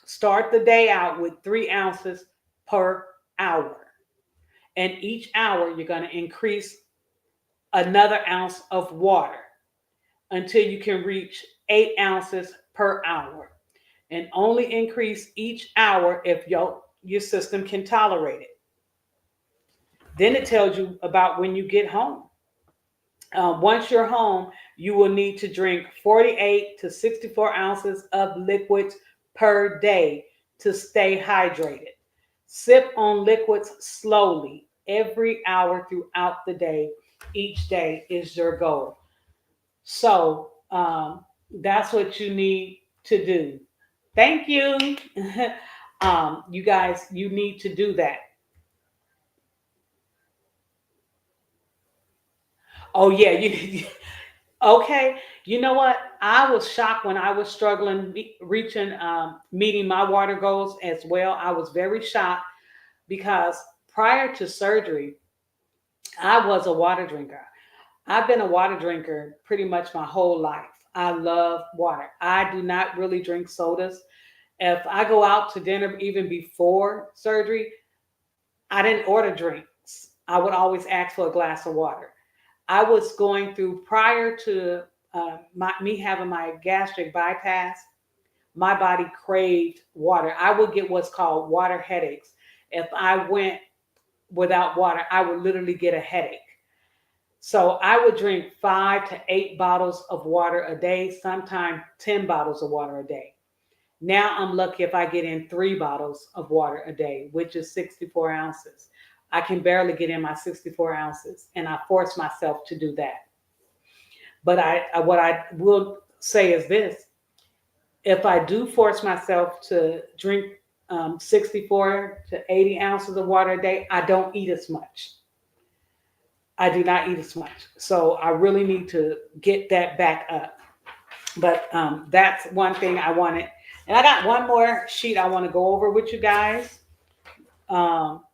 [SPEAKER 1] Start the day out with 3 ounces per hour. And each hour, you're going to increase another ounce of water until you can reach 8 ounces per hour. And only increase each hour if your system can tolerate it. Then it tells you about when you get home. Once you're home, you will need to drink 48 to 64 ounces of liquids per day to stay hydrated. Sip on liquids slowly every hour throughout the day. Each day is your goal. So that's what you need to do. Thank you. You guys, you need to do that. Oh yeah, you okay. You know what? I was shocked when I was struggling reaching meeting my water goals as well. I was very shocked because prior to surgery, I was a water drinker. I've been a water drinker pretty much my whole life. I love water. I do not really drink sodas. If I go out to dinner even before surgery, I didn't order drinks. I would always ask for a glass of water. I was going through prior to me having my gastric bypass. My body craved water. I would get what's called water headaches. If I went without water, I would literally get a headache. So I would drink 5 to 8 bottles of water a day, sometimes 10 bottles of water a day. Now I'm lucky if I get in 3 bottles of water a day, which is 64 ounces. I can barely get in my 64 ounces, and I force myself to do that. But what I will say is this: if I do force myself to drink 64 to 80 ounces of water a day, I don't eat as much. I do not eat as much. So I really need to get that back up. But that's one thing I wanted. And I got one more sheet I want to go over with you guys. Um,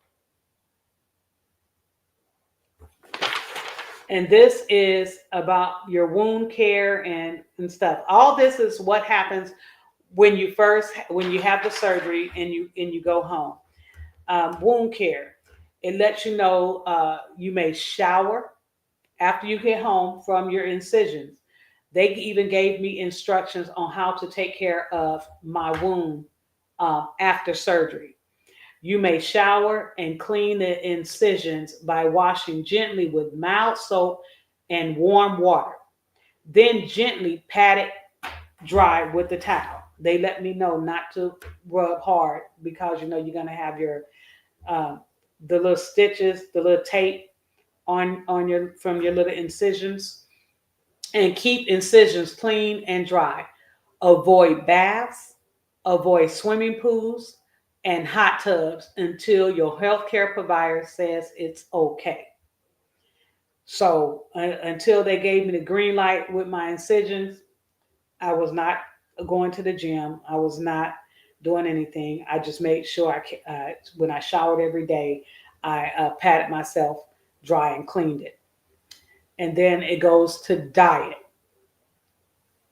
[SPEAKER 1] and this is about your wound care and stuff. All this is what happens when you have the surgery and you go home. Wound care. It lets you know you may shower after you get home from your incisions. They even gave me instructions on how to take care of my wound after surgery. You may shower and clean the incisions by washing gently with mild soap and warm water. Then gently pat it dry with the towel. They let me know not to rub hard because you're going to have your the little stitches, the little tape on your from your little incisions, and keep incisions clean and dry. Avoid baths, avoid swimming pools and hot tubs until your healthcare provider says it's okay. So until they gave me the green light with my incisions, I was not going to the gym. I was not doing anything. I just made sure when I showered every day, I patted myself dry and cleaned it. And then it goes to diet.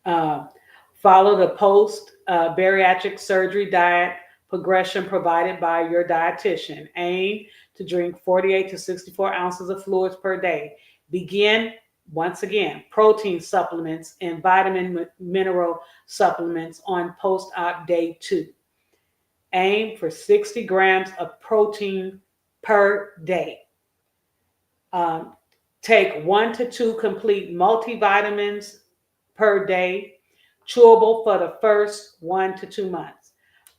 [SPEAKER 1] Um, Follow the post bariatric surgery diet progression provided by your dietitian. Aim to drink 48 to 64 ounces of fluids per day. Begin, once again, protein supplements and vitamin mineral supplements on post op day 2. Aim for 60 grams of protein per day. Um, Take 1 to 2 complete multivitamins per day, chewable for the first 1 to 2 months.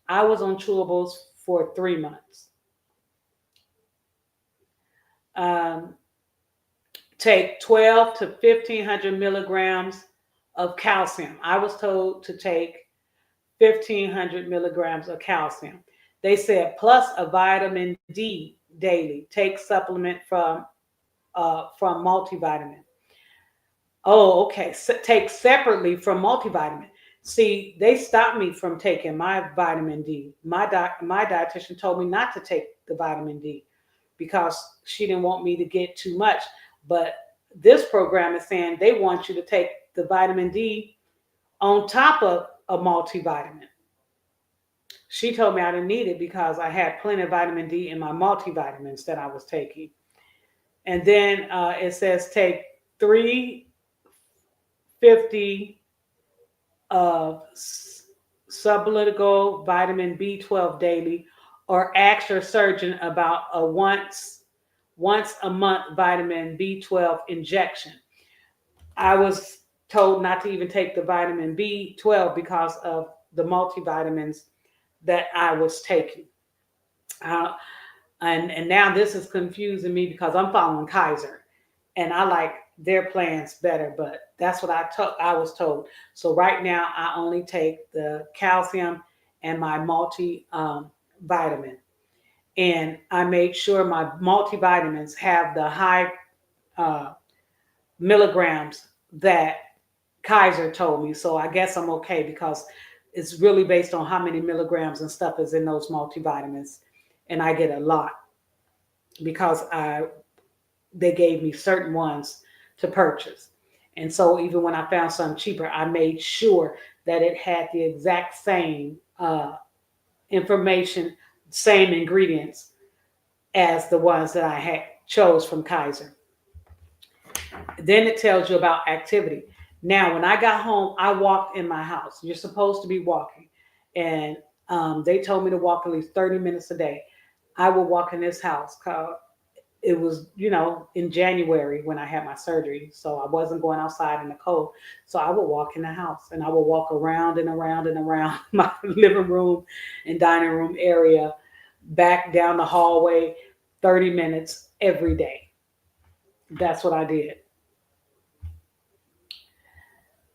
[SPEAKER 1] I was on chewables for 3 months. Um, Take 12 to 1500 milligrams of calcium. I was told to take 1500 milligrams of calcium. They said plus a vitamin D daily. Take supplement from multivitamin. Oh, okay. So take separately from multivitamin. See, they stopped me from taking my vitamin D. My dietitian told me not to take the vitamin D because she didn't want me to get too much. But this program is saying they want you to take the vitamin D on top of a multivitamin. She told me I didn't need it because I had plenty of vitamin D in my multivitamins that I was taking. And then it says take 350 of sublingual vitamin B12 daily, or ask your surgeon about a once a month vitamin B12 injection. I was told not to even take the vitamin B12 because of the multivitamins that I was taking. Uh, and now this is confusing me because I'm following Kaiser, and I like their plans better, but that's what I was told. So right now I only take the calcium and my vitamin, and I made sure my multivitamins have the high uh, milligrams that Kaiser told me. So I guess I'm okay because it's really based on how many milligrams and stuff is in those multivitamins, and I get a lot because they gave me certain ones to purchase. And so even when I found something cheaper, I made sure that it had the exact same information, same ingredients as the ones that I had chose from Kaiser. Then it tells you about activity. Now, when I got home, I walked in my house. You're supposed to be walking. And they told me to walk at least 30 minutes a day. I would walk in this house because it was, in January when I had my surgery. So I wasn't going outside in the cold. So I would walk in the house, and I would walk around and around and around my living room and dining room area, back down the hallway, 30 minutes every day. That's what I did.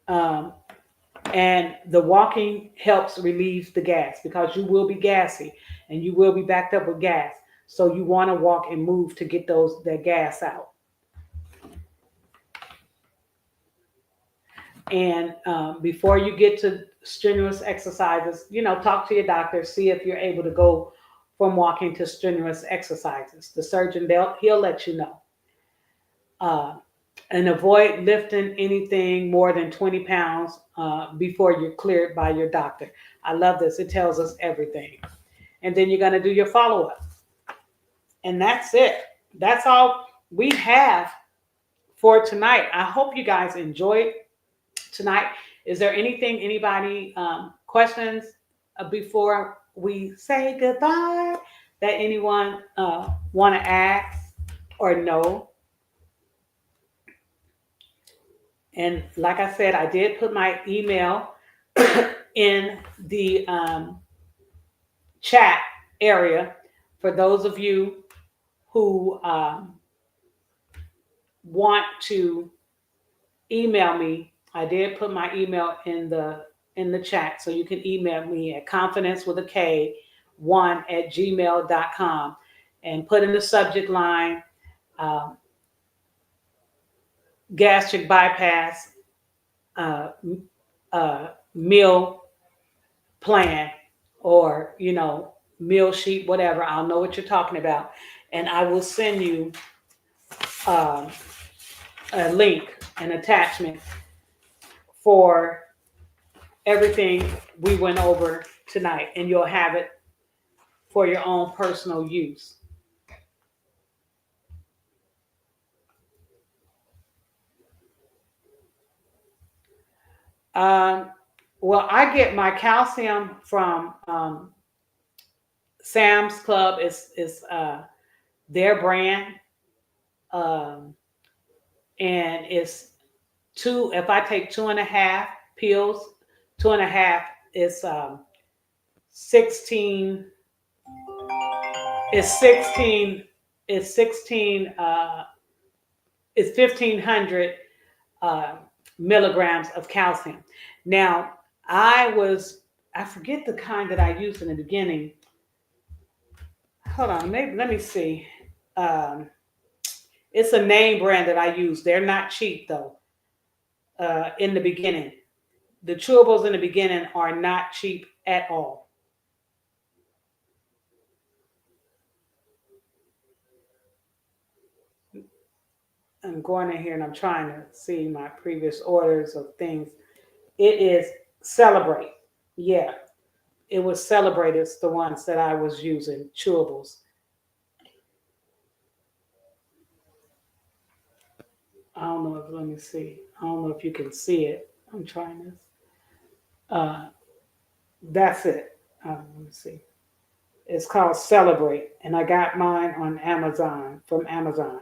[SPEAKER 1] Um, and the walking helps relieve the gas because you will be gassy and you will be backed up with gas. So you want to walk and move to get that gas out. And before you get to strenuous exercises, talk to your doctor, see if you're able to go from walking to strenuous exercises. The surgeon, he'll let you know. Uh, and avoid lifting anything more than 20 pounds before you're cleared by your doctor. I love this. It tells us everything. And then you're going to do your follow up. And that's it. That's all we have for tonight. I hope you guys enjoyed tonight. Is there anybody questions before we say goodbye that anyone want to ask or know? And like I said, I did put my email in the chat area for those of you who want to email me. I did put my email in the chat, so you can email me at confidence with a K 1 at gmail.com and put in the subject line um, gastric bypass uh, meal plan, or meal sheet, whatever. I'll know what you're talking about, and I will send you um, a link, an attachment for everything we went over tonight, and you'll have it for your own personal use. Um, well, I get my calcium from Sam's Club. Is their brand, um, and it's two. If I take 2.5 pills, 2.5 is 16. It's 16. It's 16. It's 1,500 uh, milligrams of calcium. Now, I forget the kind that I used in the beginning. Hold on, let me see. Um, it's a name brand that I use. They're not cheap though. In the beginning, the chewables in the beginning are not cheap at all. I'm going in here and I'm trying to see my previous orders of things. It is Celebrate. Yeah, it was Celebrated, the ones that I was using, chewables. I don't know if, let me see. I don't know if you can see it. I'm trying this. Uh, that's it. Let me see. It's called Celebrate, and I got mine on Amazon from Amazon.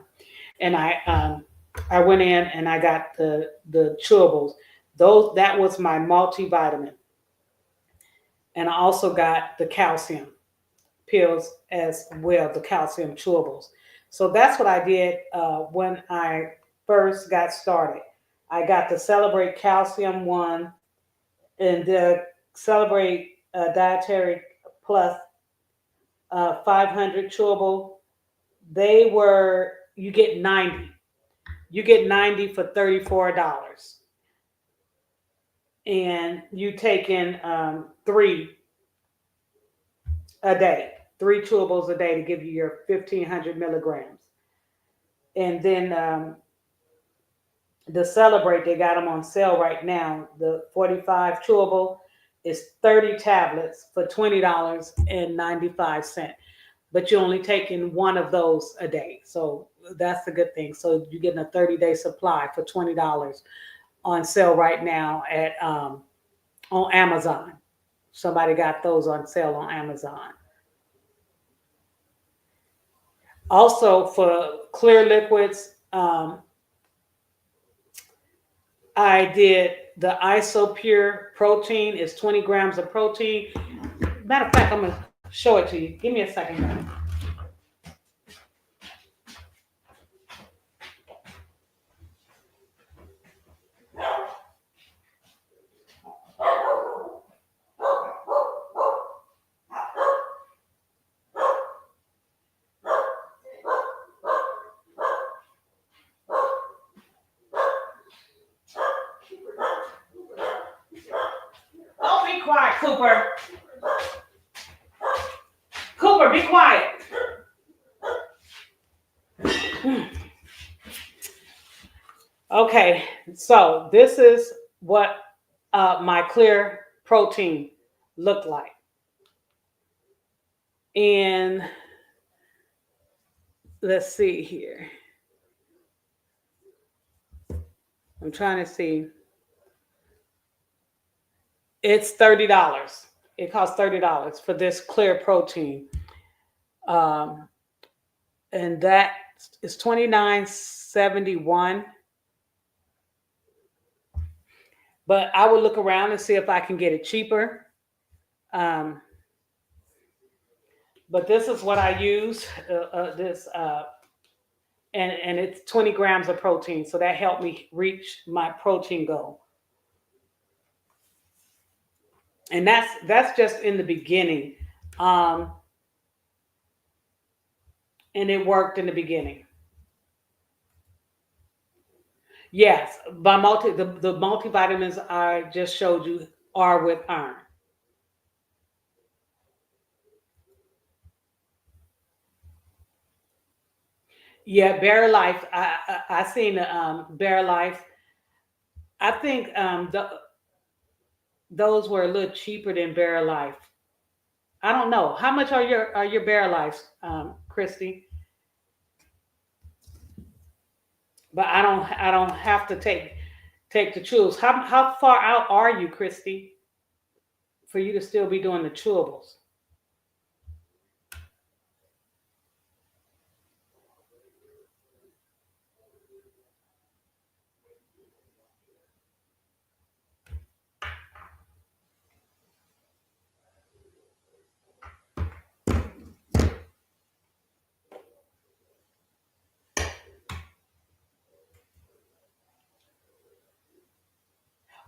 [SPEAKER 1] And I went in and I got the chewables. Those that was my multivitamin, and I also got the calcium pills as well, the calcium chewables. So that's what I did when I first got started. I got the Celebrate Calcium one and the Celebrate Dietary Plus 500 chewable. They were, you get 90. You get 90 for $34. And you take in three a day, three chewables a day to give you your 1,500 milligrams. And then the Celebrate, they got them on sale right now. The 45 chewable is 30 tablets for $20.95. But you're only taking one of those a day. So that's a good thing. So you're getting a 30-day supply for $20 on sale right now at on Amazon. Somebody got those on sale on Amazon. Also for clear liquids, I did the Isopure protein. It's 20 grams of protein. Matter of fact, I'm gonna show it to you. Give me a second. Oh, be quiet, Cooper. Cooper, be quiet. Okay, so this is what my clear protein looked like. And let's see here. I'm trying to see. It's $30. It costs $30 for this clear protein. Um, and that is 29.71. But I would look around and see if I can get it cheaper. Um, but this is what I use. This and it's 20 grams of protein, so that helped me reach my protein goal. And that's just in the beginning, um, and it worked in the beginning. Yes, the multivitamins I just showed you are with iron. Yeah, Bare Life. I seen the Bare Life. I think those were a little cheaper than Bare Life. I don't know how much are your Bare Lives, Christy. But I don't have to take the chewables. How far out are you, Christy, for you to still be doing the chewables?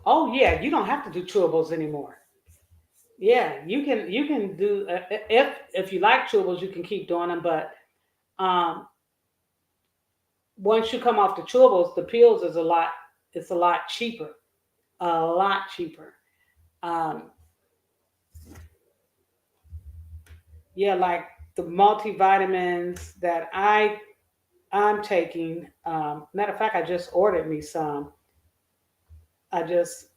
[SPEAKER 1] Oh yeah, you don't have to do chewables anymore. Yeah, you can do if you like chewables, you can keep doing them. But um, once you come off the chewables, the pills is a lot. It's a lot cheaper. A lot cheaper. Um, yeah, like the multivitamins that I'm taking. Matter of fact, I just ordered me some. I just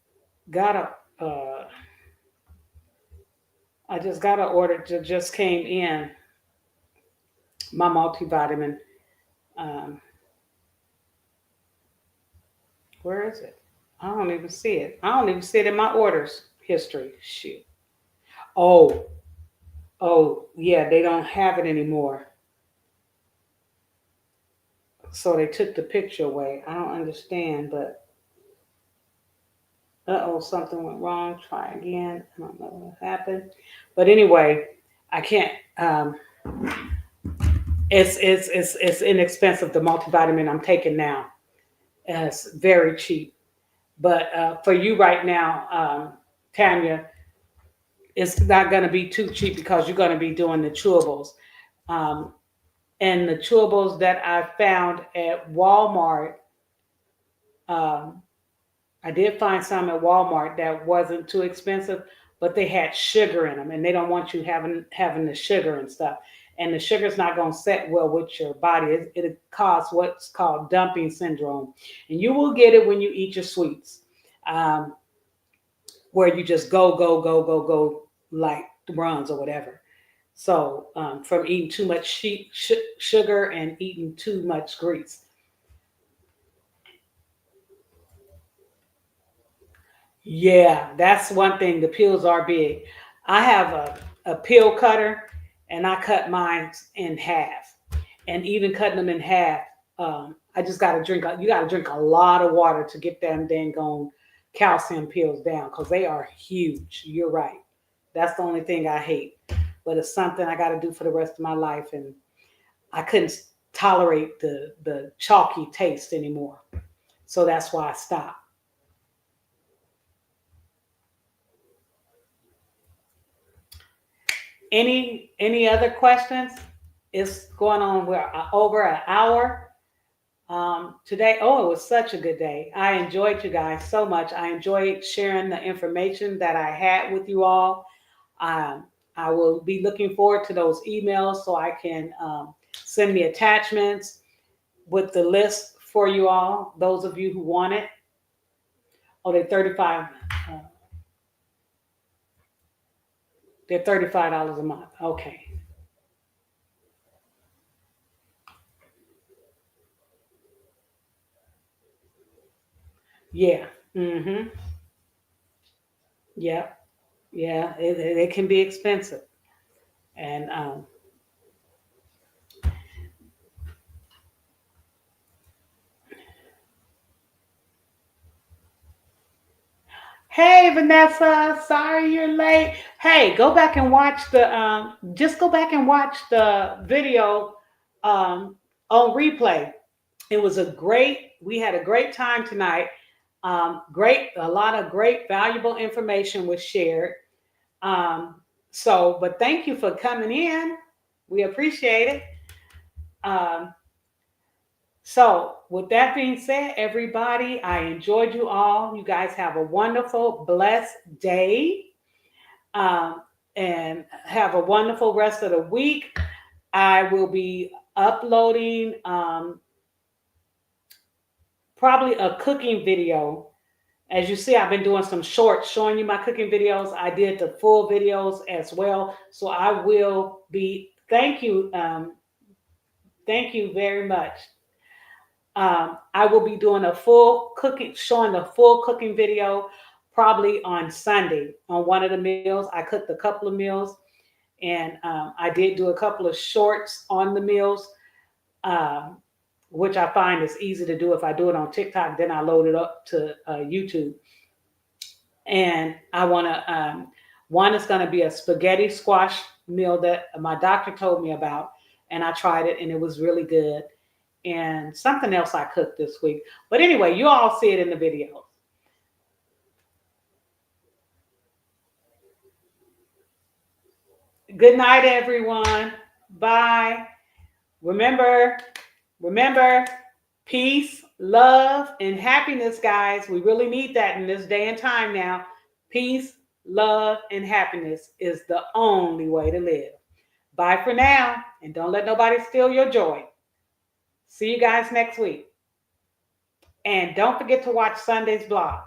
[SPEAKER 1] got a I just got an order that just came in. My multivitamin. Um, where is it? I don't even see it. I don't even see it in my orders history. Shoot. Oh, oh, yeah, they don't have it anymore. So they took the picture away. I don't understand, but uh-oh, something went wrong. Try again. I don't know what happened. But anyway, I can't it's inexpensive, the multivitamin I'm taking now. It's very cheap. But for you right now, Tanya, it's not going to be too cheap because you're going to be doing the chewables. Um, and the chewables that I found at Walmart, um, I did find some at Walmart that wasn't too expensive, but they had sugar in them, and they don't want you having the sugar and stuff. And the sugar's not going to set well with your body. It causes what's called dumping syndrome, and you will get it when you eat your sweets, um, where you just go like runs or whatever. So from eating too much sugar and eating too much grease. Yeah, that's one thing. The pills are big. I have a pill cutter and I cut mine in half. And even cutting them in half, I just got to you got to drink a lot of water to get them dang on calcium pills down because they are huge. You're right. That's the only thing I hate. But it's something I got to do for the rest of my life. And I couldn't tolerate the chalky taste anymore. So that's why I stopped. Any other questions? It's going on. We're over an hour today. Oh, it was such a good day. I enjoyed you guys so much. I enjoyed sharing the information that I had with you all. Um, I will be looking forward to those emails so I can send me attachments with the list for you all. Those of you who want it. Oh, they're 35. Uh, they're $35 a month. Okay. Yeah. Mm-hmm. Yeah. Yeah. It can be expensive. And hey, Vanessa, sorry you're late. Hey, go back and watch the just go back and watch the video on replay. It was we had a great time tonight. A lot of great, valuable information was shared. Um, but thank you for coming in. We appreciate it. Um, with that being said, everybody, I enjoyed you all. You guys have a wonderful, blessed day, um, and have a wonderful rest of the week. I will be uploading probably a cooking video. As you see, I've been doing some shorts showing you my cooking videos. I did the full videos as well. So I will be, thank you very much. I will be doing showing the full cooking video probably on Sunday on one of the meals. I cooked a couple of meals and I did do a couple of shorts on the meals, um, which I find is easy to do. If I do it on TikTok, then I load it up to YouTube. And I want to, one is going to be a spaghetti squash meal that my doctor told me about. And I tried it and it was really good. And something else I cooked this week. But anyway, you all see it in the video. Good night, everyone. Bye. Remember, remember, peace, love, and happiness, guys. We really need that in this day and time now. Peace, love, and happiness is the only way to live. Bye for now, and don't let nobody steal your joy. See you guys next week. And don't forget to watch Sunday's blog.